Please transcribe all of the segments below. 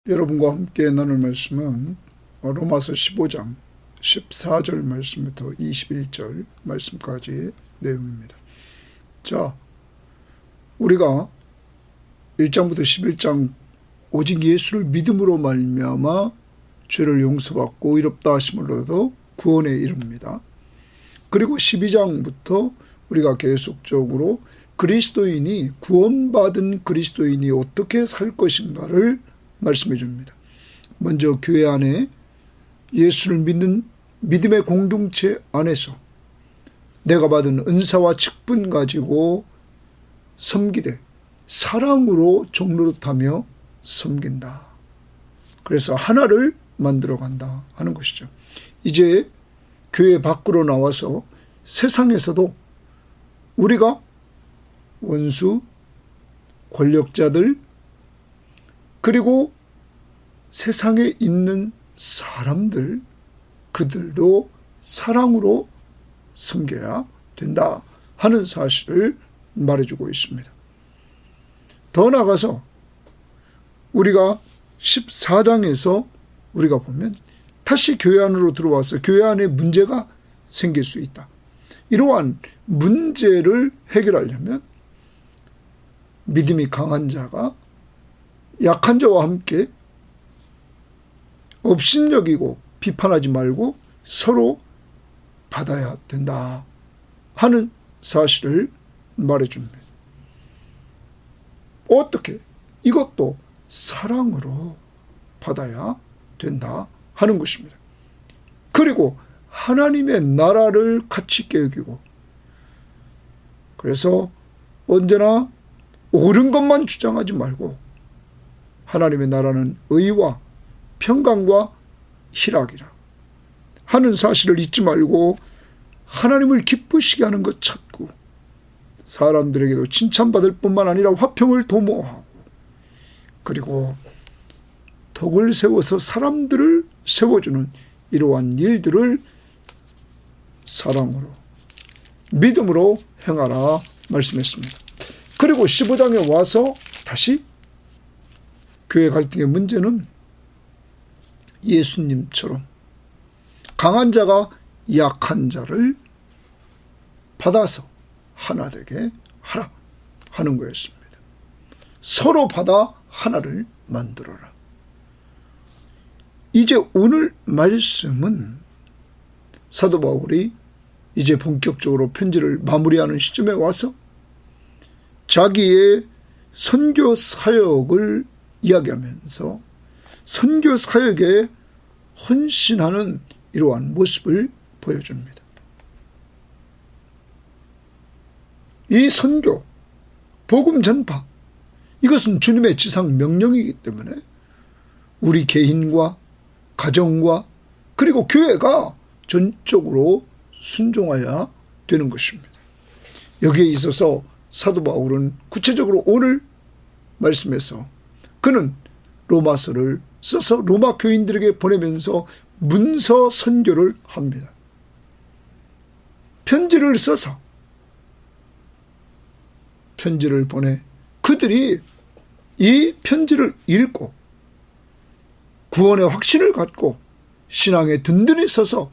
여러분과 함께 나눌 말씀은 로마서 15장 14절 말씀부터 21절 말씀까지의 내용입니다. 자, 우리가 1장부터 11장 오직 예수를 믿음으로 말미암아 죄를 용서받고 의롭다 하심을 얻어 구원에 이릅니다. 그리고 12장부터 우리가 계속적으로 그리스도인이 구원받은 그리스도인이 어떻게 살 것인가를 말씀해 줍니다. 먼저 교회 안에 예수를 믿는 믿음의 공동체 안에서 내가 받은 은사와 직분 가지고 섬기되 사랑으로 종노릇하며 섬긴다. 그래서 하나를 만들어 간다 하는 것이죠. 이제 교회 밖으로 나와서 세상에서도 우리가 원수, 권력자들, 그리고 세상에 있는 사람들, 그들도 사랑으로 섬겨야 된다 하는 사실을 말해주고 있습니다. 더 나아가서 우리가 14장에서 우리가 보면 다시 교회 안으로 들어와서 교회 안에 문제가 생길 수 있다. 이러한 문제를 해결하려면 믿음이 강한 자가 약한 자와 함께 업신여기고 비판하지 말고 서로 받아야 된다 하는 사실을 말해줍니다. 어떻게? 이것도 사랑으로 받아야 된다 하는 것입니다. 그리고 하나님의 나라를 같이 깨우기고, 그래서 언제나 옳은 것만 주장하지 말고 하나님의 나라는 의와 평강과 희락이라 하는 사실을 잊지 말고 하나님을 기쁘시게 하는 것 찾고 사람들에게도 칭찬받을 뿐만 아니라 화평을 도모하고 그리고 덕을 세워서 사람들을 세워주는 이러한 일들을 사랑으로 믿음으로 행하라 말씀했습니다. 그리고 15장에 와서 다시 교회 갈등의 문제는 예수님처럼 강한 자가 약한 자를 받아서 하나 되게 하라 하는 거였습니다. 서로 받아 하나를 만들어라. 이제 오늘 말씀은 사도 바울이 이제 본격적으로 편지를 마무리하는 시점에 와서 자기의 선교 사역을 이야기하면서 선교 사역에 헌신하는 이러한 모습을 보여줍니다. 이 선교, 복음 전파, 이것은 주님의 지상 명령이기 때문에 우리 개인과 가정과 그리고 교회가 전적으로 순종해야 되는 것입니다. 여기에 있어서 사도 바울은 구체적으로 오늘 말씀에서 그는 로마서를 써서 로마 교인들에게 보내면서 문서 선교를 합니다. 편지를 써서 편지를 보내 그들이 이 편지를 읽고 구원의 확신을 갖고 신앙에 든든히 서서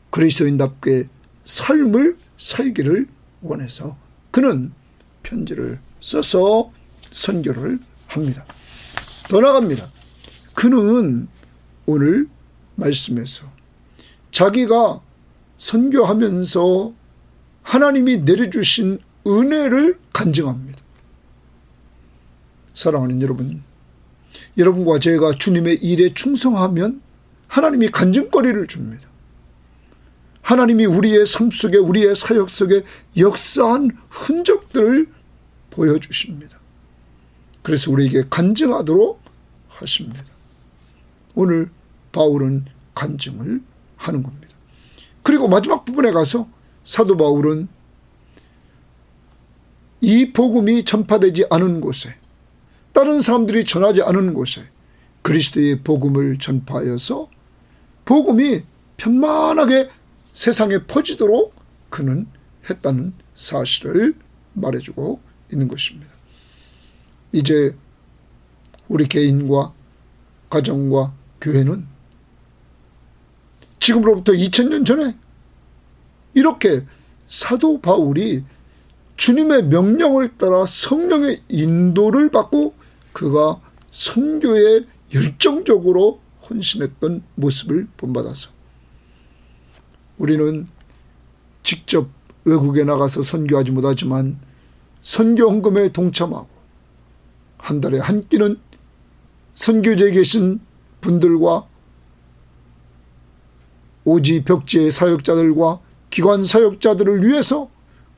그리스도인답게 삶을 살기를 원해서 그는 편지를 써서 선교를 합니다. 더 나아갑니다. 그는 오늘 말씀에서 자기가 선교하면서 하나님이 내려주신 은혜를 간증합니다. 사랑하는 여러분, 여러분과 제가 주님의 일에 충성하면 하나님이 간증거리를 줍니다. 하나님이 우리의 삶 속에 우리의 사역 속에 역사한 흔적들을 보여주십니다. 그래서 우리에게 간증하도록 하십니다. 오늘 바울은 간증을 하는 겁니다. 그리고 마지막 부분에 가서 사도 바울은 이 복음이 전파되지 않은 곳에 다른 사람들이 전하지 않은 곳에 그리스도의 복음을 전파하여서 복음이 편만하게 세상에 퍼지도록 그는 했다는 사실을 말해주고 있는 것입니다. 이제 우리 개인과 가정과 교회는 지금으로부터 2000년 전에 이렇게 사도 바울이 주님의 명령을 따라 성령의 인도를 받고 그가 선교에 열정적으로 헌신했던 모습을 본받아서 우리는 직접 외국에 나가서 선교하지 못하지만 선교 헌금에 동참하고 한 달에 한 끼는 선교지에 계신 분들과 오지 벽지의 사역자들과 기관 사역자들을 위해서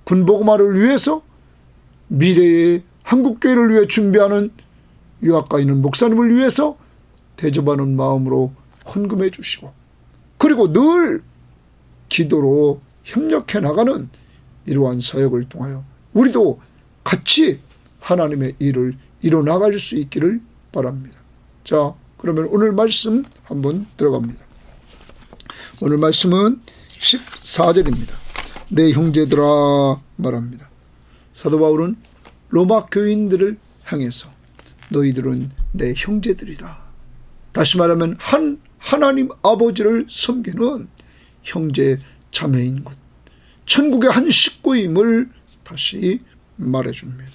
군복음화를 위해서 미래의 한국교회를 위해 준비하는 유학가 있는 목사님을 위해서 대접하는 마음으로 헌금해 주시고 그리고 늘 기도로 협력해 나가는 이러한 사역을 통하여 우리도 같이 하나님의 일을 이뤄나갈 수 있기를 바랍니다. 자, 그러면 오늘 말씀 한번 들어갑니다. 오늘 말씀은 14절입니다. 내 형제들아 말합니다. 사도 바울은 로마 교인들을 향해서 너희들은 내 형제들이다. 다시 말하면 하나님 아버지를 섬기는 형제 자매인 것, 천국의 한 식구임을 다시 말해줍니다.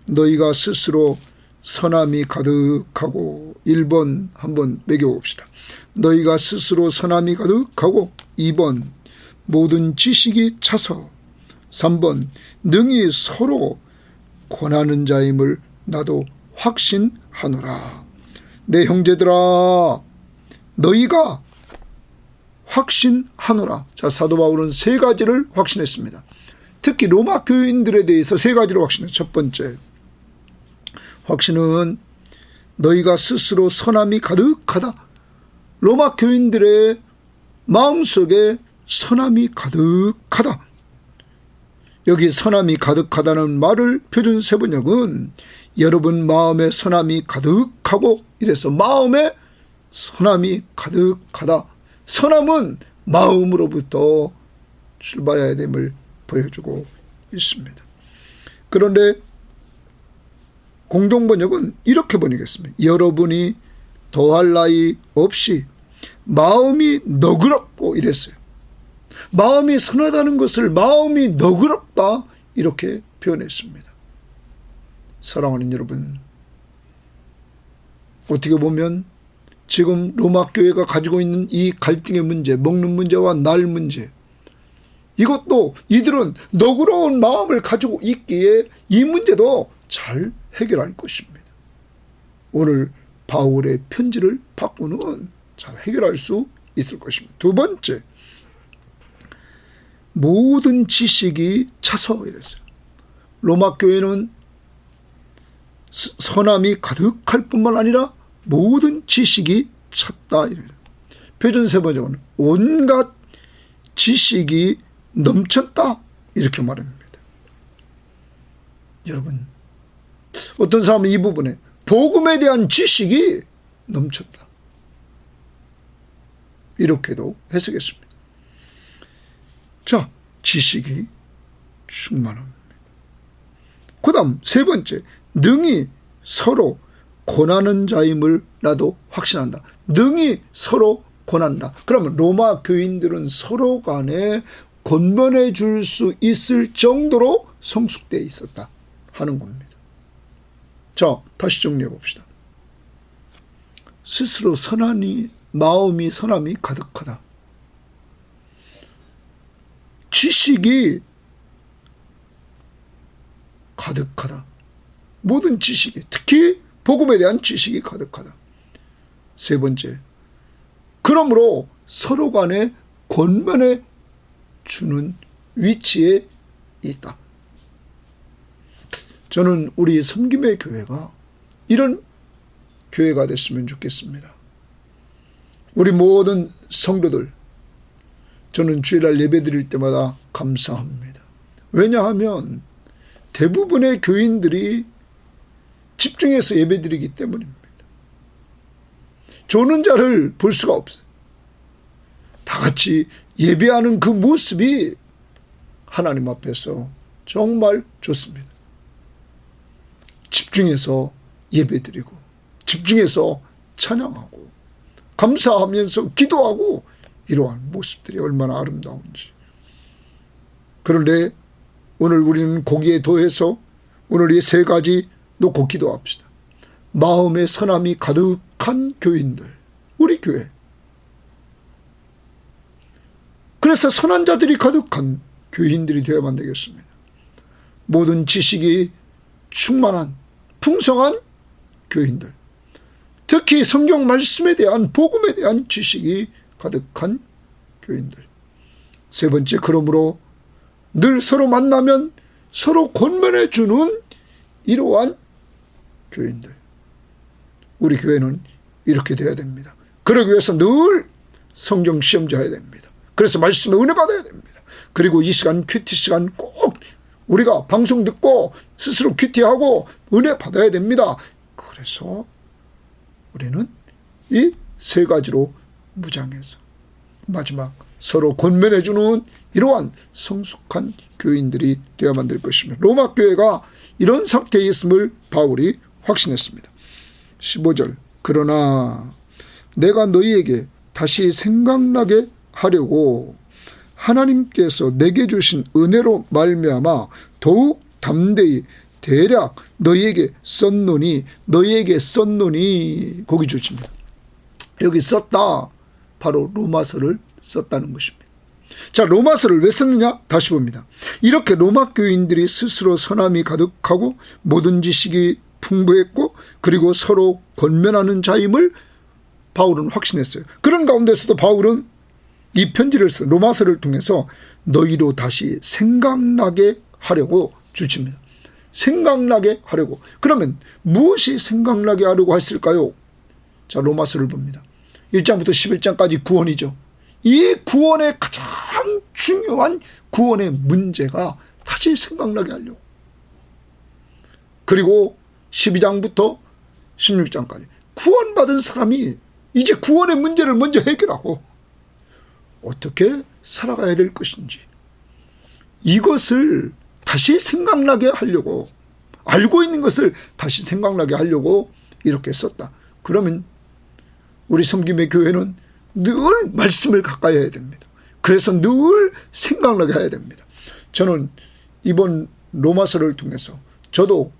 너희가 스스로 선함이 가득하고 1번 한번 매겨봅시다. 너희가 스스로 선함이 가득하고 2번 모든 지식이 차서 3번 능히 서로 권하는 자임을 나도 확신하노라. 내 형제들아 너희가 확신하노라. 자, 사도 바울은 세 가지를 확신했습니다. 특히 로마 교인들에 대해서 세 가지를 확신해요. 첫 번째 확신은 너희가 스스로 선함이 가득하다. 로마 교인들의 마음속에 선함이 가득하다. 여기 선함이 가득하다는 말을 표준 세번역은 여러분 마음에 선함이 가득하고 이래서 마음에 선함이 가득하다. 선함은 마음으로부터 출발해야 됨을 보여주고 있습니다. 그런데 공동번역은 이렇게 번역했습니다. 여러분이 더할 나위 없이 마음이 너그럽고 이랬어요. 마음이 선하다는 것을 마음이 너그럽다 이렇게 표현했습니다. 사랑하는 여러분, 어떻게 보면 지금 로마 교회가 가지고 있는 이 갈등의 문제, 먹는 문제와 날 문제, 이것도 이들은 너그러운 마음을 가지고 있기에 이 문제도 잘 해결할 것입니다. 오늘 바울의 편지를 받고는 잘 해결할 수 있을 것입니다. 두 번째, 모든 지식이 차서 이랬어요. 로마 교회는 선함이 가득할 뿐만 아니라 모든 지식이 찼다 이래요. 표준 세번역은 온갖 지식이 넘쳤다 이렇게 말합니다. 여러분, 어떤 사람은 이 부분에 복음에 대한 지식이 넘쳤다 이렇게도 해석했습니다. 자, 지식이 충만합니다. 그 다음 세 번째, 능히 서로 권하는 자임을 나도 확신한다. 능히 서로 권한다. 그러면 로마 교인들은 서로 간에 권면해 줄 수 있을 정도로 성숙되어 있었다 하는 겁니다. 자, 다시 정리해 봅시다. 스스로 마음이 선함이 가득하다. 지식이 가득하다. 모든 지식이, 특히 복음에 대한 지식이 가득하다. 세 번째, 그러므로 서로 간에 권면해 주는 위치에 있다. 저는 우리 섬김의 교회가 이런 교회가 됐으면 좋겠습니다. 우리 모든 성도들, 저는 주일날 예배 드릴 때마다 감사합니다. 왜냐하면 대부분의 교인들이 집중해서 예배 드리기 때문입니다. 조는 자를 볼 수가 없어요. 다 같이 예배하는 그 모습이 하나님 앞에서 정말 좋습니다. 집중해서 예배 드리고 집중해서 찬양하고 감사하면서 기도하고 이러한 모습들이 얼마나 아름다운지. 그런데 오늘 우리는 거기에 더해서 오늘 이 세 가지 놓고 기도합시다. 마음의 선함이 가득한 교인들, 우리 교회. 그래서 선한 자들이 가득한 교인들이 되어야만 되겠습니다. 모든 지식이 충만한 풍성한 교인들, 특히 성경 말씀에 대한 복음에 대한 지식이 가득한 교인들. 세 번째, 그러므로 늘 서로 만나면 서로 권면해 주는 이러한 교인들. 우리 교회는 이렇게 돼야 됩니다. 그러기 위해서 늘 성경 시험자해야 됩니다. 그래서 말씀에 은혜 받아야 됩니다. 그리고 이 시간, 큐티 시간 꼭 우리가 방송 듣고 스스로 큐티하고 은혜 받아야 됩니다. 그래서 우리는 이 세 가지로 무장해서 마지막 서로 권면해 주는 이러한 성숙한 교인들이 되어야만 될 것입니다. 로마 교회가 이런 상태에 있음을 바울이 확신했습니다. 15절, 그러나 내가 너희에게 다시 생각나게 하려고 하나님께서 내게 주신 은혜로 말미암아 더욱 담대히 대략 너희에게 썼노니 거기 주십니다. 여기 썼다, 바로 로마서를 썼다는 것입니다. 자, 로마서를 왜 썼느냐? 다시 봅니다. 이렇게 로마 교인들이 스스로 선함이 가득하고 모든 지식이 풍부했고 그리고 서로 권면하는 자임을 바울은 확신했어요. 그런 가운데서도 바울은 이 편지를 써 로마서를 통해서 너희로 다시 생각나게 하려고 주칩니다. 생각나게 하려고. 그러면 무엇이 생각나게 하려고 했을까요? 자, 로마서를 봅니다. 1장부터 11장까지 구원이죠. 이 구원의 가장 중요한 구원의 문제가 다시 생각나게 하려고. 그리고 12장부터 16장까지 구원받은 사람이 이제 구원의 문제를 먼저 해결하고 어떻게 살아가야 될 것인지 이것을 다시 생각나게 하려고, 알고 있는 것을 다시 생각나게 하려고 이렇게 썼다. 그러면 우리 섬김의 교회는 늘 말씀을 가까이 해야 됩니다. 그래서 늘 생각나게 해야 됩니다. 저는 이번 로마서를 통해서 저도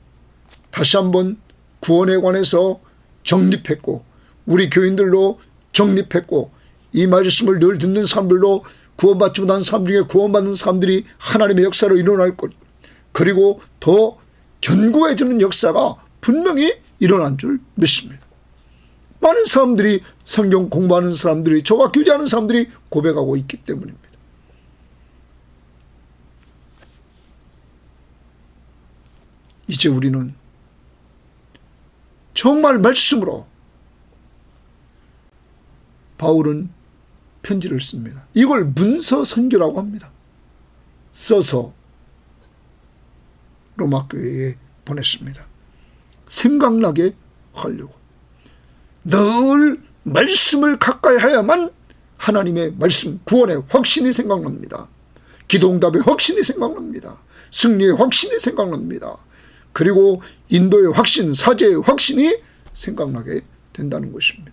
다시 한번 구원에 관해서 정립했고 우리 교인들로 정립했고 이 말씀을 늘 듣는 사람들로 구원받지 못한 사람 중에 구원받는 사람들이 하나님의 역사로 일어날 것, 그리고 더 견고해지는 역사가 분명히 일어난 줄 믿습니다. 많은 사람들이, 성경 공부하는 사람들이, 저와 교제하는 사람들이 고백하고 있기 때문입니다. 이제 우리는 정말 말씀으로 바울은 편지를 씁니다. 이걸 문서 선교라고 합니다. 써서 로마 교회에 보냈습니다. 생각나게 하려고. 늘 말씀을 가까이 해야만 하나님의 말씀, 구원의 확신이 생각납니다. 기도응답의 확신이 생각납니다. 승리의 확신이 생각납니다. 그리고 인도의 확신, 사제의 확신이 생각나게 된다는 것입니다.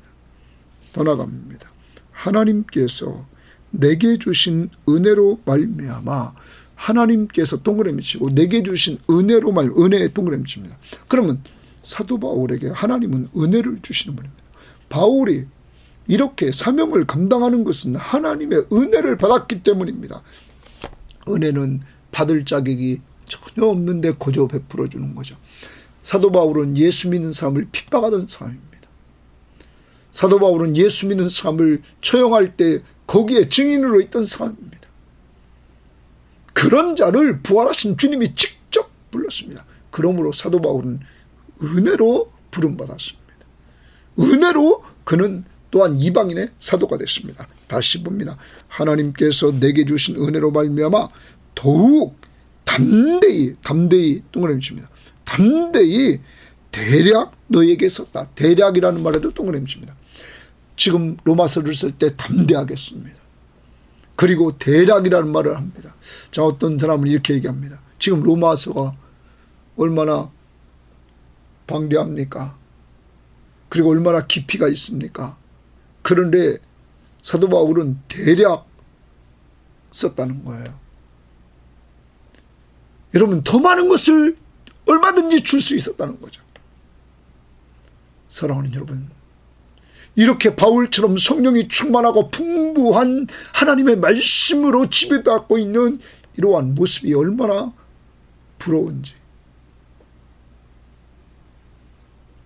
더 나아갑니다. 하나님께서 내게 주신 은혜로 말미암아, 하나님께서 동그라미 치고 내게 주신 은혜로 은혜의 동그라미 칩니다. 그러면 사도 바울에게 하나님은 은혜를 주시는 분입니다. 바울이 이렇게 사명을 감당하는 것은 하나님의 은혜를 받았기 때문입니다. 은혜는 받을 자격이 전혀 없는데 거저 베풀어 주는 거죠. 사도 바울은 예수 믿는 사람을 핍박하던 사람입니다. 사도 바울은 예수 믿는 사람을 처형할 때 거기에 증인으로 있던 사람입니다. 그런 자를 부활하신 주님이 직접 불렀습니다. 그러므로 사도 바울은 은혜로 부름받았습니다. 은혜로 그는 또한 이방인의 사도가 됐습니다. 다시 봅니다. 하나님께서 내게 주신 은혜로 말미암아 더욱 담대히 동그라미 칩니다. 담대히 대략 너에게 썼다. 대략이라는 말에도 동그라미 칩니다. 지금 로마서를 쓸 때 담대하게 씁니다. 그리고 대략이라는 말을 합니다. 자, 어떤 사람은 이렇게 얘기합니다. 지금 로마서가 얼마나 방대합니까? 그리고 얼마나 깊이가 있습니까? 그런데 사도 바울은 대략 썼다는 거예요. 여러분, 더 많은 것을 얼마든지 줄 수 있었다는 거죠. 사랑하는 여러분, 이렇게 바울처럼 성령이 충만하고 풍부한 하나님의 말씀으로 지배받고 있는 이러한 모습이 얼마나 부러운지.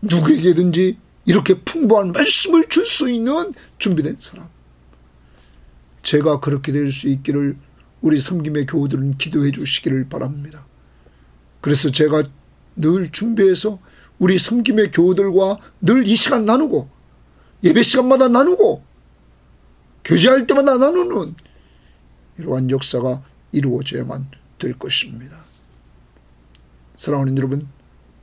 누구에게든지 이렇게 풍부한 말씀을 줄 수 있는 준비된 사람. 제가 그렇게 될 수 있기를 우리 섬김의 교우들은 기도해 주시기를 바랍니다. 그래서 제가 늘 준비해서 우리 섬김의 교우들과 늘 이 시간 나누고 예배 시간마다 나누고 교제할 때마다 나누는 이러한 역사가 이루어져야만 될 것입니다. 사랑하는 여러분,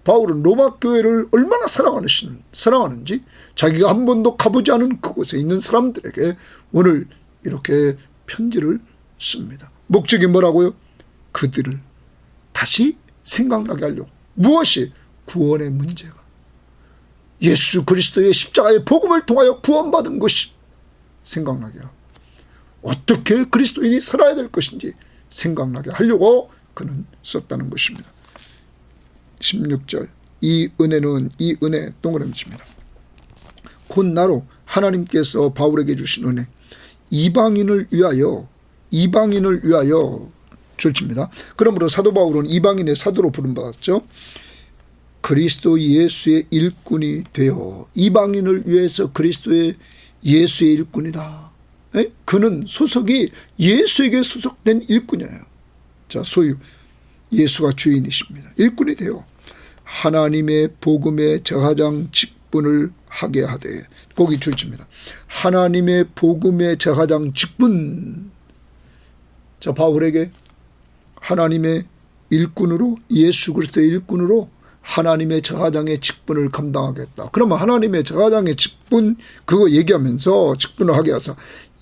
바울은 로마 교회를 얼마나 사랑하는지 자기가 한 번도 가보지 않은 그곳에 있는 사람들에게 오늘 이렇게 편지를 씁니다. 목적이 뭐라고요? 그들을 다시 생각나게 하려고. 무엇이? 구원의 문제가. 예수 그리스도의 십자가의 복음을 통하여 구원받은 것이 생각나게 하고, 어떻게 그리스도인이 살아야 될 것인지 생각나게 하려고 그는 썼다는 것입니다. 16절, 이 은혜 동그라미칩니다. 곧 나로 하나님께서 바울에게 주신 은혜, 이방인을 위하여 줄칩니다. 그러므로 사도 바울은 이방인의 사도로 부름받았죠. 그리스도 예수의 일꾼이 되어, 이방인을 위해서 그리스도의 예수의 일꾼이다. 그는 소속이 예수에게 소속된 일꾼이에요. 자, 소유 예수가 주인이십니다. 일꾼이 되어 하나님의 복음의 제사장 직분을 하게 하되, 거기 줄칩니다. 하나님의 복음의 제사장 직분. 자, 바울에게 하나님의 일꾼으로, 예수 그리스도의 일꾼으로 하나님의 제사장의 직분을 감당하겠다. 그러면 하나님의 제사장의 직분, 그거 얘기하면서 직분을 하게 하사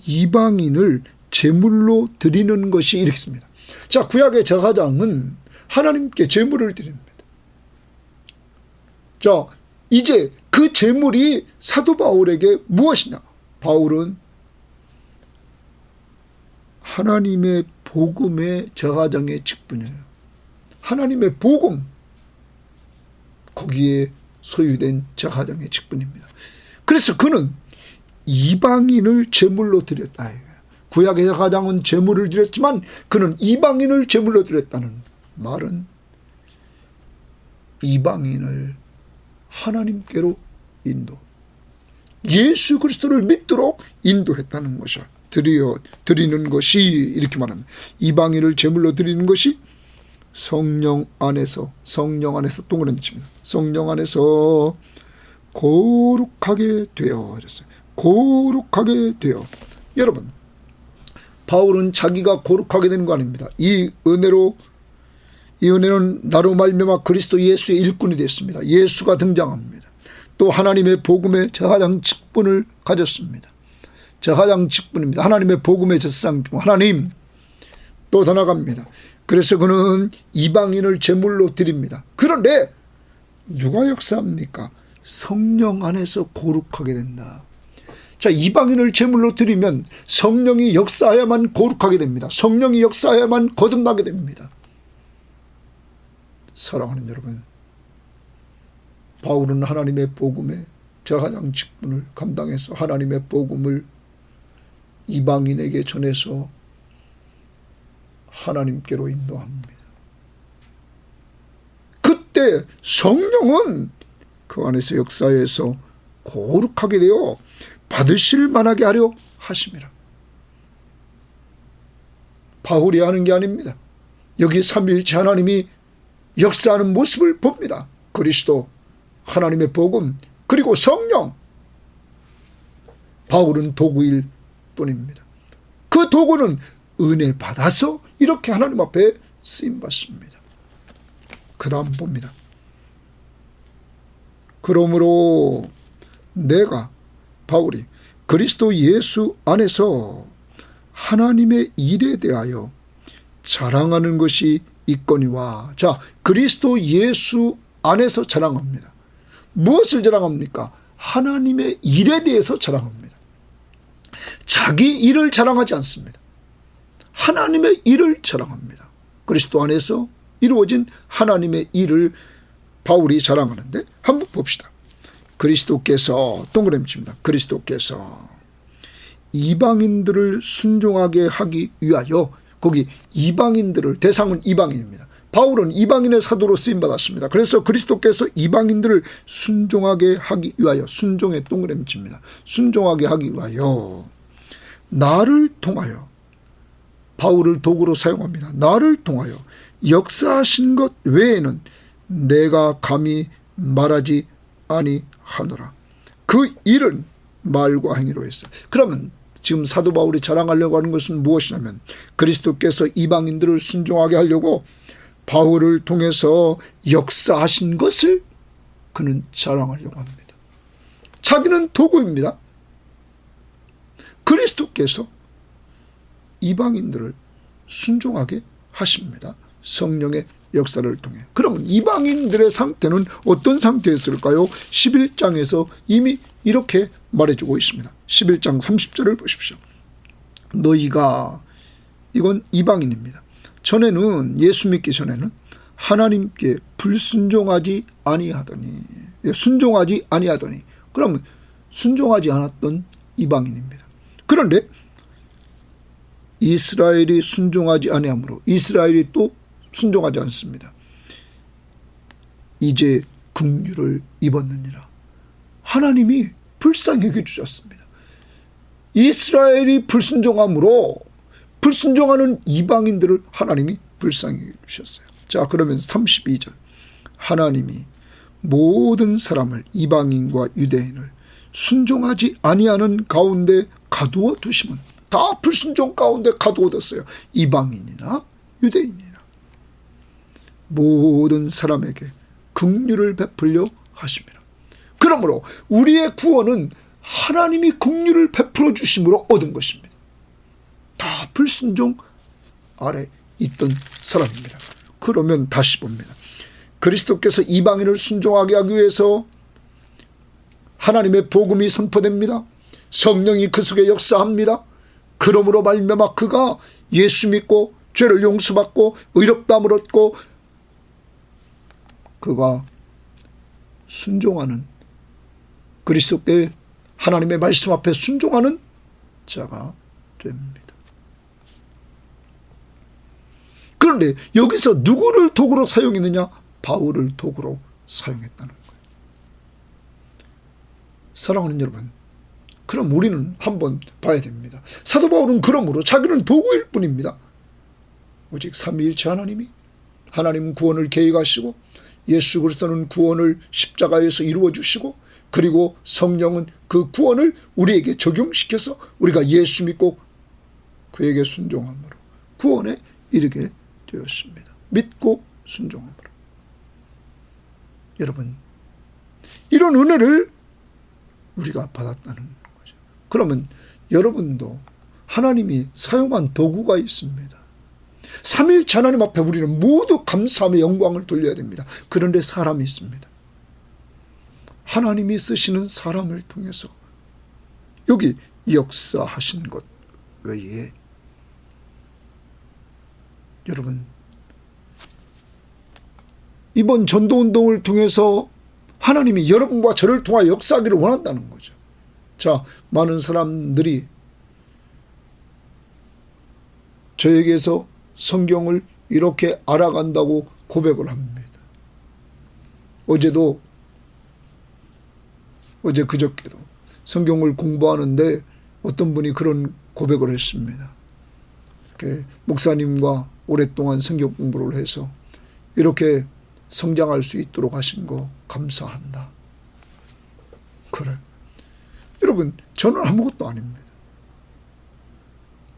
이방인을 제물로 드리는 것이 이렇게 씁니다. 자, 구약의 제사장은 하나님께 제물을 드립니다. 자, 이제 그 제물이 사도 바울에게 무엇이냐? 바울은 하나님의 복음의 제사장의 직분이에요. 하나님의 복음, 거기에 소유된 제사장의 직분입니다. 그래서 그는 이방인을 제물로 드렸다. 구약의 제사장은 제물을 드렸지만 그는 이방인을 제물로 드렸다는 말은 이방인을 하나님께로 예수 그리스도를 믿도록 인도했다는 것이죠. 드리는 것이, 이렇게 말합니다. 이방인을 제물로 드리는 것이 성령 안에서 동그라미 칩니다. 성령 안에서 거룩하게 되어, 그랬어요. 거룩하게 되어. 여러분, 바울은 자기가 거룩하게 되는 거 아닙니다. 이 은혜는 나로 말미암아 그리스도 예수의 일꾼이 됐습니다. 예수가 등장합니다. 또 하나님의 복음의 제사장 직분을 가졌습니다. 제사장 직분입니다. 하나님의 복음의 제사장 직분. 하나님, 또 더 나갑니다. 그래서 그는 이방인을 제물로 드립니다. 그런데 누가 역사합니까? 성령 안에서 거룩하게 된다. 자, 이방인을 제물로 드리면 성령이 역사해야만 거룩하게 됩니다. 성령이 역사해야만 거듭나게 됩니다. 사랑하는 여러분, 바울은 하나님의 복음의 제사장 직분을 감당해서 하나님의 복음을 이방인에게 전해서 하나님께로 인도합니다. 그때 성령은 그 안에서 역사해서 거룩하게 되어 받으실 만하게 하려 하심이라. 바울이 하는 게 아닙니다. 여기 삼위일체 하나님이 역사하는 모습을 봅니다. 그리스도, 하나님의 복음, 그리고 성령. 바울은 도구일 뿐입니다. 그 도구는 은혜 받아서 이렇게 하나님 앞에 쓰임받습니다. 그 다음 봅니다. 그러므로 내가, 바울이 그리스도 예수 안에서 하나님의 일에 대하여 자랑하는 것이 있거니와. 자, 그리스도 예수 안에서 자랑합니다. 무엇을 자랑합니까? 하나님의 일에 대해서 자랑합니다. 자기 일을 자랑하지 않습니다. 하나님의 일을 자랑합니다. 그리스도 안에서 이루어진 하나님의 일을 바울이 자랑하는데 한번 봅시다. 그리스도께서 동그라미 칩니다. 그리스도께서 이방인들을 순종하게 하기 위하여, 거기 이방인들을, 대상은 이방인입니다. 바울은 이방인의 사도로 쓰임받았습니다. 그래서 그리스도께서 이방인들을 순종하게 하기 위하여, 순종의 동그라미 칩니다. 순종하게 하기 위하여 나를 통하여, 바울을 도구로 사용합니다. 나를 통하여 역사하신 것 외에는 내가 감히 말하지 아니하노라. 그 일은 말과 행위로 했어요. 그러면 지금 사도 바울이 자랑하려고 하는 것은 무엇이냐면, 그리스도께서 이방인들을 순종하게 하려고 바울을 통해서 역사하신 것을 그는 자랑하려고 합니다. 자기는 도구입니다. 그리스도께서 이방인들을 순종하게 하십니다. 성령의 역사를 통해. 그러면 이방인들의 상태는 어떤 상태였을까요? 11장에서 이미 이렇게 말해주고 있습니다. 11장 30절을 보십시오. 너희가, 이건 이방인입니다. 전에는, 예수 믿기 전에는 하나님께 불순종하지 아니하더니, 순종하지 아니하더니, 그러면 순종하지 않았던 이방인입니다. 그런데 이스라엘이 순종하지 아니하므로 이스라엘이 또 순종하지 않습니다. 이제 긍휼을 입었느니라. 하나님이 불쌍히 여겨주셨습니다. 이스라엘이 불순종함으로 불순종하는 이방인들을 하나님이 불쌍히 여겨주셨어요. 자, 그러면 32절. 하나님이 모든 사람을, 이방인과 유대인을 순종하지 아니하는 가운데 가두어 두심은, 다 불순종 가운데 가두어 뒀어요. 이방인이나 유대인이나 모든 사람에게 긍휼을 베풀려 하심이라. 그러므로 우리의 구원은 하나님이 긍휼을 베풀어 주심으로 얻은 것입니다. 다 불순종 아래 있던 사람입니다. 그러면 다시 봅니다. 그리스도께서 이방인을 순종하게 하기 위해서 하나님의 복음이 선포됩니다. 성령이 그 속에 역사합니다. 그러므로 말미암아 그가 예수 믿고 죄를 용서받고 의롭다함을 얻고 그가 순종하는, 그리스도께 하나님의 말씀 앞에 순종하는 자가 됩니다. 그런데 여기서 누구를 도구로 사용했느냐? 바울을 도구로 사용했다는 거예요. 사랑하는 여러분, 그럼 우리는 한번 봐야 됩니다. 사도 바울은 그러므로 자기는 도구일 뿐입니다. 오직 삼위일체 하나님이, 하나님은 구원을 계획하시고 예수 그리스도는 구원을 십자가에서 이루어 주시고, 그리고 성령은 그 구원을 우리에게 적용시켜서 우리가 예수 믿고 그에게 순종함으로 구원에 이르게 되었습니다. 믿고 순종함으로. 여러분, 이런 은혜를 우리가 받았다는 거죠. 그러면 여러분도 하나님이 사용한 도구가 있습니다. 삼위일체 하나님 앞에 우리는 모두 감사함의 영광을 돌려야 됩니다. 그런데 사람이 있습니다. 하나님이 쓰시는 사람을 통해서 여기 역사하신 것 외에, 여러분, 이번 전도운동을 통해서 하나님이 여러분과 저를 통하여 역사하기를 원한다는 거죠. 자, 많은 사람들이 저에게서 성경을 이렇게 알아간다고 고백을 합니다. 어제 그저께도 성경을 공부하는데 어떤 분이 그런 고백을 했습니다. 이렇게 목사님과 오랫동안 성경 공부를 해서 이렇게 성장할 수 있도록 하신 거 감사한다. 그래. 여러분, 저는 아무것도 아닙니다.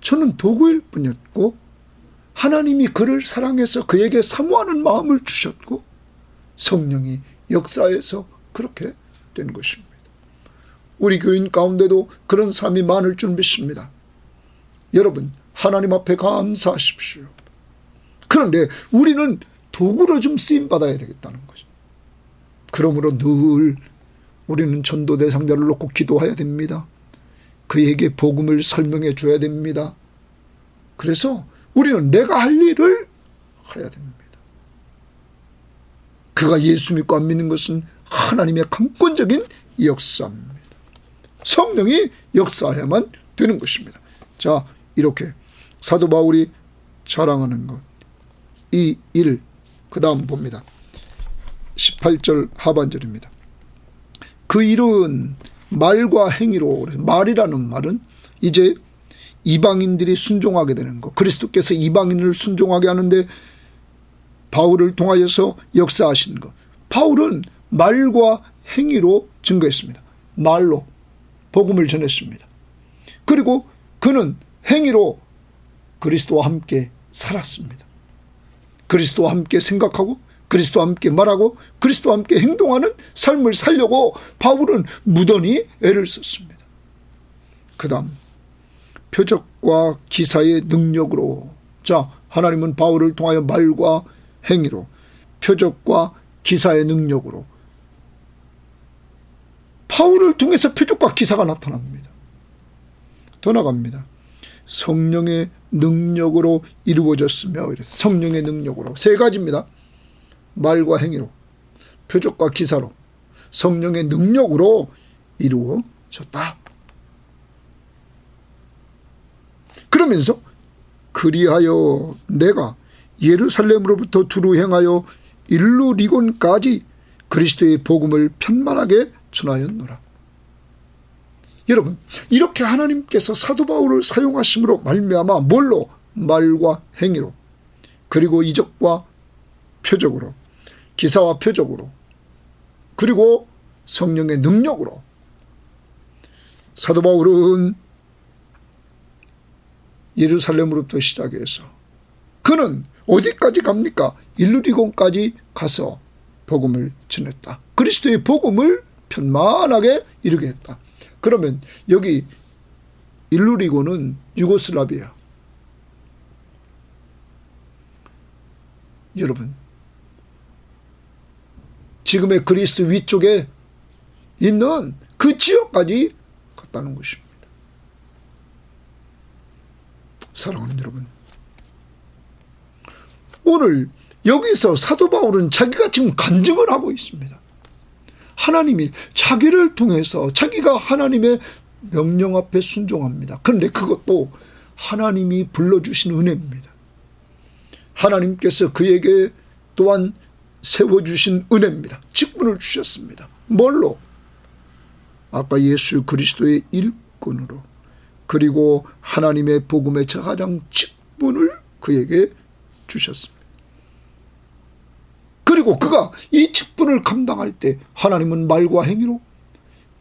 저는 도구일 뿐이었고 하나님이 그를 사랑해서 그에게 사모하는 마음을 주셨고 성령이 역사해서 그렇게 된 것입니다. 우리 교인 가운데도 그런 삶이 많을 줄 믿습니다. 여러분, 하나님 앞에 감사하십시오. 그런데 우리는 도구로 좀 쓰임받아야 되겠다는 거죠. 그러므로 늘 우리는 전도 대상자를 놓고 기도해야 됩니다. 그에게 복음을 설명해 줘야 됩니다. 그래서 우리는 내가 할 일을 해야 됩니다. 그가 예수 믿고 안 믿는 것은 하나님의 강권적인 역사입니다. 성령이 역사해야만 되는 것입니다. 자, 이렇게 사도 바울이 자랑하는 것, 이 일, 그 다음 봅니다. 18절 하반절입니다. 그 일은 말과 행위로, 말이라는 말은 이제 이방인들이 순종하게 되는 것, 그리스도께서 이방인을 순종하게 하는데 바울을 통하여서 역사하신 것. 바울은 말과 행위로 증거했습니다. 말로 복음을 전했습니다. 그리고 그는 행위로 그리스도와 함께 살았습니다. 그리스도와 함께 생각하고 그리스도와 함께 말하고 그리스도와 함께 행동하는 삶을 살려고 바울은 무던히 애를 썼습니다. 그 다음 표적과 기사의 능력으로, 자, 하나님은 바울을 통하여 말과 행위로, 표적과 기사의 능력으로, 바울을 통해서 표적과 기사가 나타납니다. 더 나갑니다. 성령의 능력으로 이루어졌으며, 성령의 능력으로 세 가지입니다. 말과 행위로, 표적과 기사로, 성령의 능력으로 이루어졌다. 그러면서 그리하여 내가 예루살렘으로부터 두루 행하여 일루리곤까지 그리스도의 복음을 편만하게 전하였노라. 여러분, 이렇게 하나님께서 사도 바울을 사용하심으로 말미암아 뭘로? 말과 행위로, 그리고 이적과 표적으로, 기사와 표적으로, 그리고 성령의 능력으로 사도 바울은 예루살렘으로부터 시작해서 그는 어디까지 갑니까? 일루리곤까지 가서 복음을 전했다. 그리스도의 복음을 편만하게 이루게 했다. 그러면 여기 일루리곤은 유고슬라비아. 여러분, 지금의 그리스 위쪽에 있는 그 지역까지 갔다는 것입니다. 사랑하는 여러분, 오늘 여기서 사도 바울은 자기가 지금 간증을 하고 있습니다. 하나님이 자기를 통해서 자기가 하나님의 명령 앞에 순종합니다. 그런데 그것도 하나님이 불러주신 은혜입니다. 하나님께서 그에게 또한 세워주신 은혜입니다. 직분을 주셨습니다. 뭘로? 아까 예수 그리스도의 일꾼으로, 그리고 하나님의 복음의 가장 직분을 그에게 주셨습니다. 그리고 그가 이 직분을 감당할 때 하나님은 말과 행위로,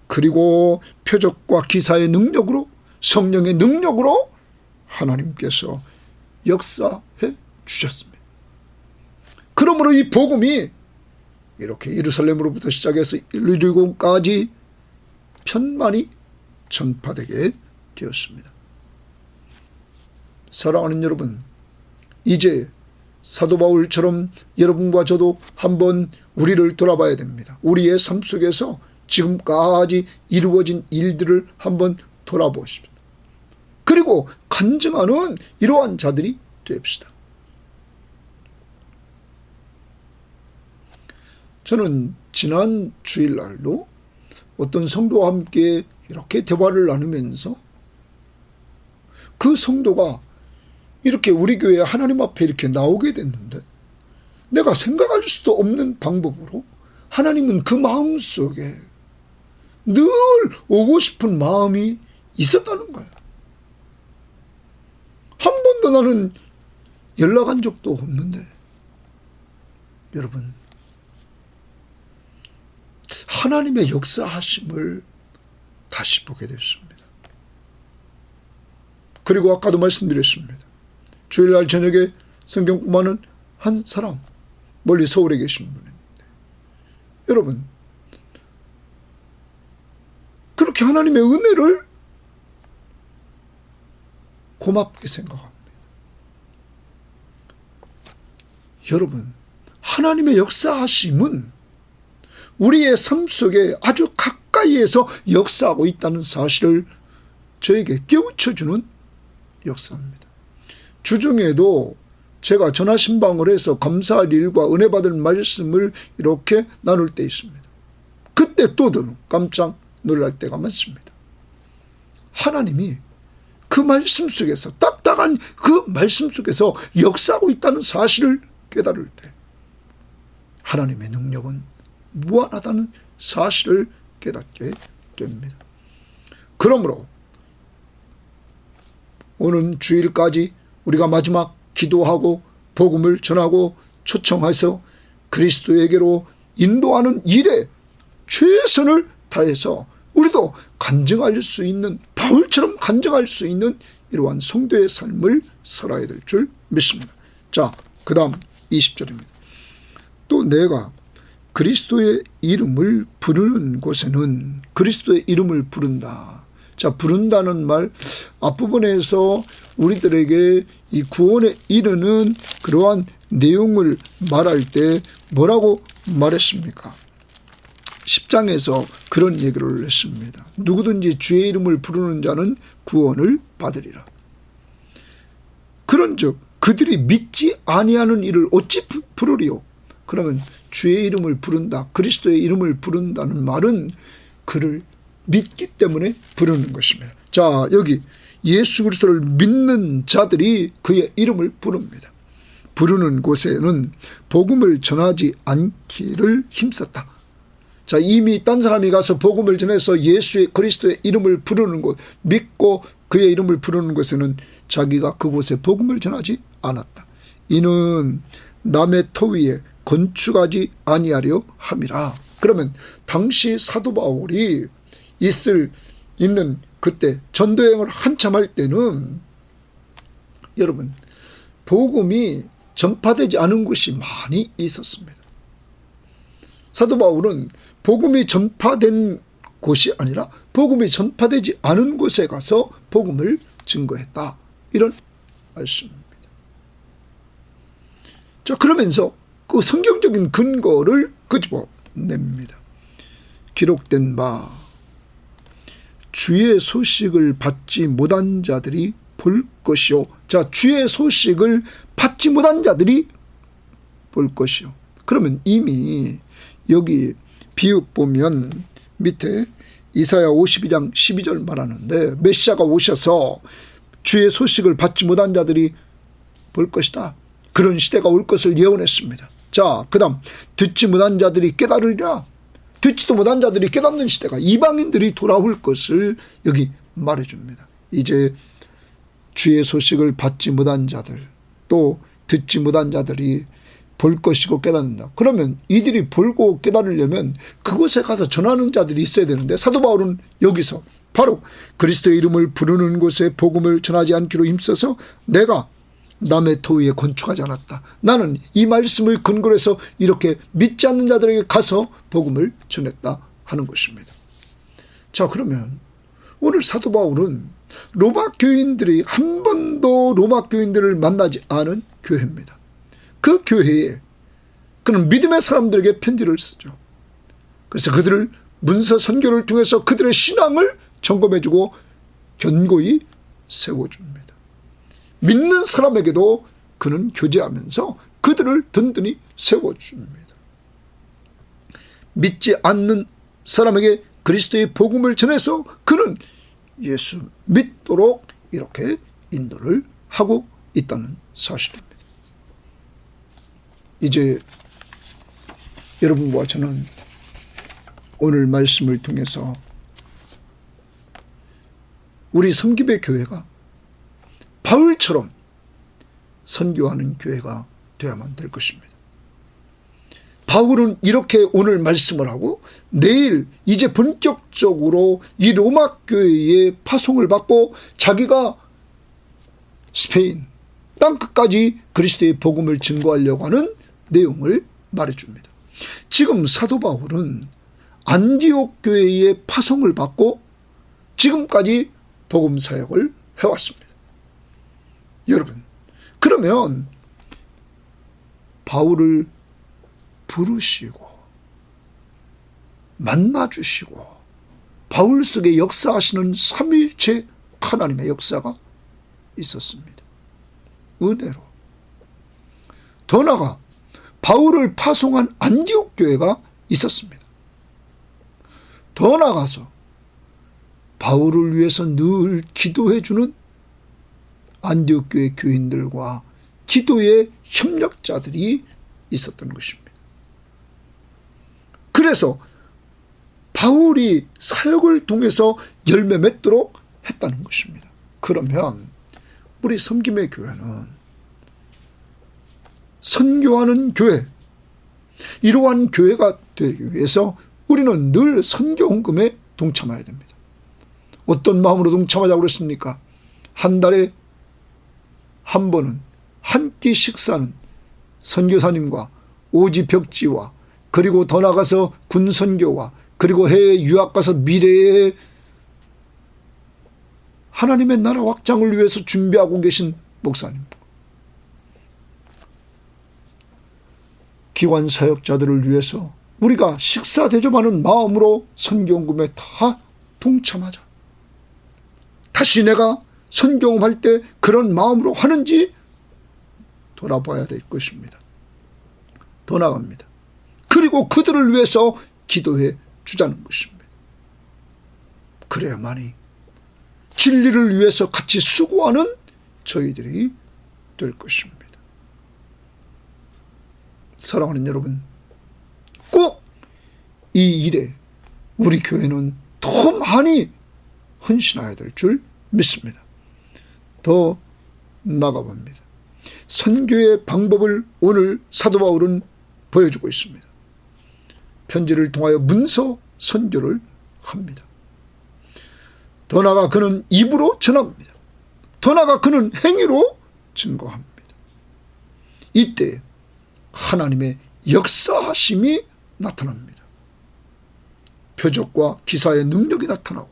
그리고 표적과 기사의 능력으로, 성령의 능력으로 하나님께서 역사해 주셨습니다. 그러므로 이 복음이 이렇게 예루살렘으로부터 시작해서 일루리곤까지 편만히 전파되게 되었습니다. 사랑하는 여러분, 이제 사도 바울처럼 여러분과 저도 한번 우리를 돌아봐야 됩니다. 우리의 삶 속에서 지금까지 이루어진 일들을 한번 돌아보십시오. 그리고 간증하는 이러한 자들이 됩시다. 저는 지난 주일날도 어떤 성도와 함께 이렇게 대화를 나누면서 그 성도가 이렇게 우리 교회 하나님 앞에 이렇게 나오게 됐는데, 내가 생각할 수도 없는 방법으로 하나님은 그 마음 속에 늘 오고 싶은 마음이 있었다는 거야. 한 번도 나는 연락한 적도 없는데, 여러분, 하나님의 역사하심을 다시 보게 됐습니다. 그리고 아까도 말씀드렸습니다. 주일날 저녁에 성경 공부하는 한 사람, 멀리 서울에 계신 분인데, 여러분, 그렇게 하나님의 은혜를 고맙게 생각합니다. 여러분, 하나님의 역사하심은 우리의 삶 속에 아주 각 가까이에서 역사하고 있다는 사실을 저에게 깨우쳐주는 역사입니다. 주중에도 제가 전화신방을 해서 감사할 일과 은혜 받을 말씀을 이렇게 나눌 때 있습니다. 그때 또 깜짝 놀랄 때가 많습니다. 하나님이 그 말씀 속에서, 딱딱한 그 말씀 속에서 역사하고 있다는 사실을 깨달을 때 하나님의 능력은 무한하다는 사실을 깨닫게 됩니다. 그러므로 오는 주일까지 우리가 마지막 기도하고 복음을 전하고 초청해서 그리스도에게로 인도하는 일에 최선을 다해서 우리도 간증할 수 있는, 바울처럼 간증할 수 있는 이러한 성도의 삶을 살아야 될 줄 믿습니다. 자, 그 다음 20절입니다. 또 내가 그리스도의 이름을 부르는 곳에는, 그리스도의 이름을 부른다. 자, 부른다는 말 앞부분에서 우리들에게 이 구원에 이르는 그러한 내용을 말할 때 뭐라고 말했습니까? 10장에서 그런 얘기를 했습니다. 누구든지 주의 이름을 부르는 자는 구원을 받으리라. 그런즉 그들이 믿지 아니하는 이를 어찌 부르리요? 그러면 주의 이름을 부른다, 그리스도의 이름을 부른다는 말은 그를 믿기 때문에 부르는 것입니다. 자, 여기 예수 그리스도를 믿는 자들이 그의 이름을 부릅니다. 부르는 곳에는 복음을 전하지 않기를 힘썼다. 자, 이미 딴 사람이 가서 복음을 전해서 예수의 그리스도의 이름을 부르는 곳, 믿고 그의 이름을 부르는 곳에는 자기가 그곳에 복음을 전하지 않았다. 이는 남의 터 위에 건축하지 아니하려 함이라. 그러면 당시 사도 바울이 있는 그때 전도여행을 한참 할 때는 여러분 복음이 전파되지 않은 곳이 많이 있었습니다. 사도 바울은 복음이 전파된 곳이 아니라 복음이 전파되지 않은 곳에 가서 복음을 증거했다. 이런 말씀입니다. 자, 그러면서 그 성경적인 근거를 끄집어냅니다. 기록된 바 주의 소식을 받지 못한 자들이 볼 것이요. 자, 주의 소식을 받지 못한 자들이 볼 것이요. 그러면 이미 여기 비읍 보면 밑에 이사야 52장 12절 말하는데 메시아가 오셔서 주의 소식을 받지 못한 자들이 볼 것이다. 그런 시대가 올 것을 예언했습니다. 자, 그 다음 듣지 못한 자들이 깨달으리라. 듣지도 못한 자들이 깨닫는 시대가, 이방인들이 돌아올 것을 여기 말해줍니다. 이제 주의 소식을 받지 못한 자들, 또 듣지 못한 자들이 볼 것이고 깨닫는다. 그러면 이들이 볼고 깨달으려면 그곳에 가서 전하는 자들이 있어야 되는데 사도 바울은 여기서 바로 그리스도의 이름을 부르는 곳에 복음을 전하지 않기로 힘써서 내가 남의 터 위에 건축하지 않았다. 나는 이 말씀을 근거로 해서 이렇게 믿지 않는 자들에게 가서 복음을 전했다 하는 것입니다. 자, 그러면 오늘 사도 바울은 로마 교인들이 한 번도 로마 교인들을 만나지 않은 교회입니다. 그 교회에 그는 믿음의 사람들에게 편지를 쓰죠. 그래서 그들을 문서 선교를 통해서 그들의 신앙을 점검해주고 견고히 세워줍니다. 믿는 사람에게도 그는 교제하면서 그들을 든든히 세워줍니다. 믿지 않는 사람에게 그리스도의 복음을 전해서 그는 예수 믿도록 이렇게 인도를 하고 있다는 사실입니다. 이제 여러분과 저는 오늘 말씀을 통해서 우리 성김의 교회가 바울처럼 선교하는 교회가 되어야만 될 것입니다. 바울은 이렇게 오늘 말씀을 하고 내일 이제 본격적으로 이 로마 교회의 파송을 받고 자기가 스페인 땅끝까지 그리스도의 복음을 증거하려고 하는 내용을 말해줍니다. 지금 사도 바울은 안디옥 교회의 파송을 받고 지금까지 복음 사역을 해왔습니다. 여러분, 그러면 바울을 부르시고 만나주시고 바울 속에 역사하시는 삼위일체 하나님의 역사가 있었습니다. 은혜로. 더 나아가 바울을 파송한 안디옥 교회가 있었습니다. 더 나아가서 바울을 위해서 늘 기도해 주는 안디옥 교회 교인들과 기도의 협력자들이 있었던 것입니다. 그래서 바울이 사역을 통해서 열매 맺도록 했다는 것입니다. 그러면 우리 섬김의 교회는 선교하는 교회, 이러한 교회가 되기 위해서 우리는 늘 선교 헌금에 동참해야 됩니다. 어떤 마음으로 동참하자고 그랬습니까? 한 달에 한 번은 한 끼 식사는 선교사님과 오지 벽지와 그리고 더 나가서 군 선교와 그리고 해외 유학 가서 미래의 하나님의 나라 확장을 위해서 준비하고 계신 목사님, 기관 사역자들을 위해서 우리가 식사 대접하는 마음으로 선교헌금에 다 동참하자. 다시 내가 선교헌금할 때 그런 마음으로 하는지 돌아봐야 될 것입니다. 더 나갑니다. 그리고 그들을 위해서 기도해 주자는 것입니다. 그래야만이 진리를 위해서 같이 수고하는 저희들이 될 것입니다. 사랑하는 여러분, 꼭 이 일에 우리 교회는 더 많이 헌신해야 될 줄 믿습니다. 더 나가봅니다. 선교의 방법을 오늘 사도 바울은 보여주고 있습니다. 편지를 통하여 문서 선교를 합니다. 더 나아가 그는 입으로 전합니다. 더 나아가 그는 행위로 증거합니다. 이때 하나님의 역사하심이 나타납니다. 표적과 기사의 능력이 나타나고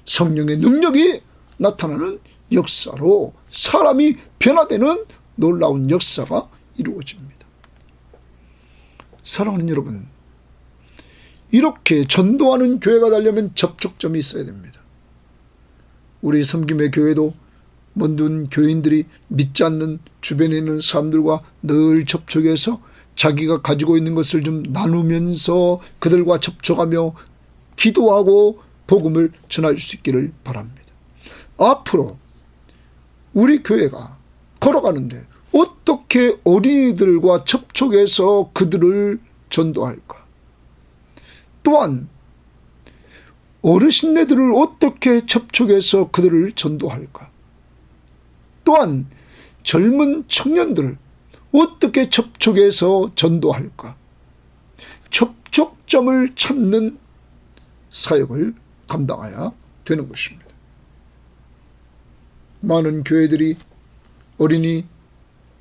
성령의 능력이 나타나는 역사로 사람이 변화되는 놀라운 역사가 이루어집니다. 사랑하는 여러분, 이렇게 전도하는 교회가 되려면 접촉점이 있어야 됩니다. 우리 섬김의 교회도 모든 교인들이 믿지 않는 주변에 있는 사람들과 늘 접촉해서 자기가 가지고 있는 것을 좀 나누면서 그들과 접촉하며 기도하고 복음을 전할 수 있기를 바랍니다. 앞으로 우리 교회가 걸어가는데 어떻게 어린이들과 접촉해서 그들을 전도할까? 또한 어르신네들을 어떻게 접촉해서 그들을 전도할까? 또한 젊은 청년들을 어떻게 접촉해서 전도할까? 접촉점을 찾는 사역을 감당해야 되는 것입니다. 많은 교회들이 어린이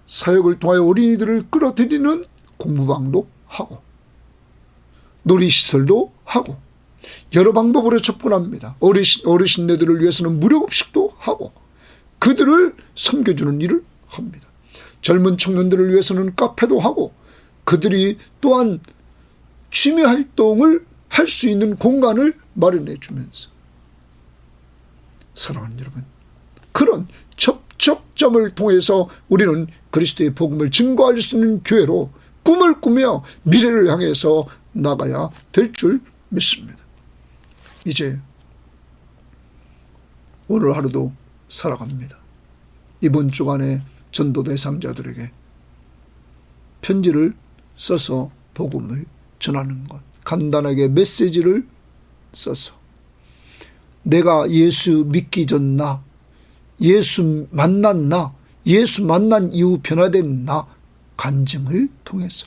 사역을 통하여 어린이들을 끌어들이는 공부방도 하고 놀이시설도 하고 여러 방법으로 접근합니다. 어르신네들을 위해서는 무료급식도 하고 그들을 섬겨주는 일을 합니다. 젊은 청년들을 위해서는 카페도 하고 그들이 또한 취미활동을 할 수 있는 공간을 마련해 주면서 사랑하는 여러분, 그런 접촉점을 통해서 우리는 그리스도의 복음을 증거할 수 있는 교회로 꿈을 꾸며 미래를 향해서 나가야 될 줄 믿습니다. 이제 오늘 하루도 살아갑니다. 이번 주간에 전도 대상자들에게 편지를 써서 복음을 전하는 것, 간단하게 메시지를 써서 내가 예수 믿기 전 나, 예수 만난 나, 예수 만난 이후 변화된 나 간증을 통해서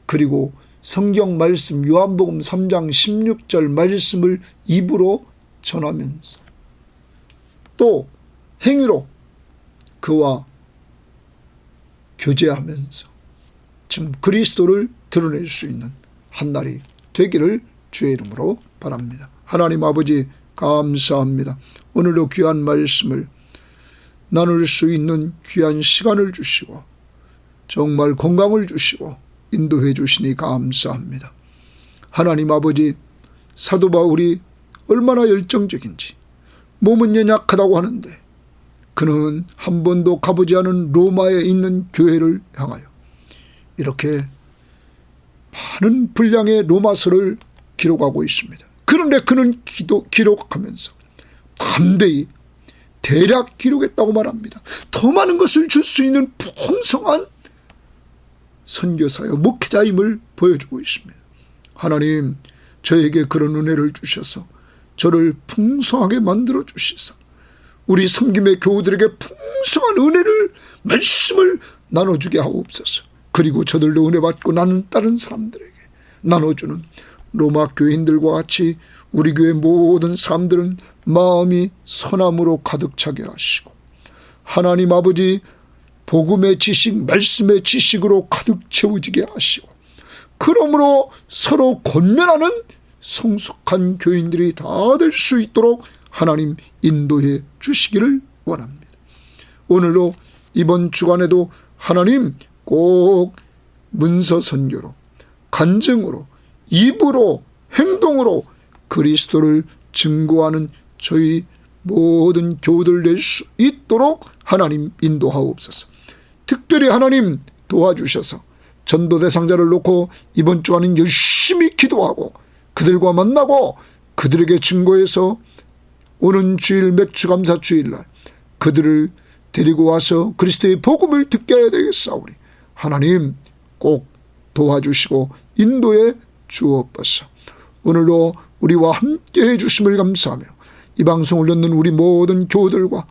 그리고 성경 말씀 요한복음 3장 16절 말씀을 입으로 전하면서 또 행위로 그와 교제하면서 지금 그리스도를 드러낼 수 있는 한 날이 되기를 주의 이름으로 바랍니다. 하나님 아버지 감사합니다. 오늘도 귀한 말씀을 나눌 수 있는 귀한 시간을 주시고 정말 건강을 주시고 인도해 주시니 감사합니다. 하나님 아버지, 사도 바울이 얼마나 열정적인지. 몸은 연약하다고 하는데 그는 한 번도 가보지 않은 로마에 있는 교회를 향하여 이렇게 많은 분량의 로마서를 기록하고 있습니다. 그런데 그는 기록하면서 담대히 대략 기록했다고 말합니다. 더 많은 것을 줄 수 있는 풍성한 선교사여 목회자임을 보여주고 있습니다. 하나님, 저에게 그런 은혜를 주셔서 저를 풍성하게 만들어 주시사 우리 섬김의 교우들에게 풍성한 은혜를, 말씀을 나눠주게 하옵소서. 그리고 저들도 은혜 받고 나는 다른 사람들에게 나눠주는 로마 교인들과 같이 우리 교회 모든 사람들은 마음이 선함으로 가득 차게 하시고 하나님 아버지 복음의 지식, 말씀의 지식으로 가득 채워지게 하시고 그러므로 서로 권면하는 성숙한 교인들이 다 될 수 있도록 하나님 인도해 주시기를 원합니다. 오늘도 이번 주간에도 하나님 꼭 문서 선교로, 간증으로, 입으로, 행동으로 그리스도를 증거하는 저희 모든 교우들 될 수 있도록 하나님 인도하옵소서. 특별히 하나님 도와주셔서 전도 대상자를 놓고 이번 주간은 열심히 기도하고 그들과 만나고 그들에게 증거해서 오는 주일 맥주감사 주일날 그들을 데리고 와서 그리스도의 복음을 듣게 해야 되겠사오니 하나님 꼭 도와주시고 인도해 주옵소서. 오늘도 우리와 함께 해주심을 감사하며 이 방송을 듣는 우리 모든 교우들과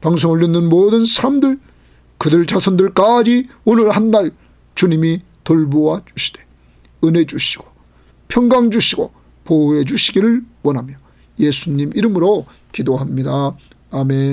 방송을 듣는 모든 사람들 그들 자손들까지 오늘 한날 주님이 돌보아 주시되 은혜 주시고 평강 주시고 보호해 주시기를 원하며 예수님 이름으로 기도합니다. 아멘.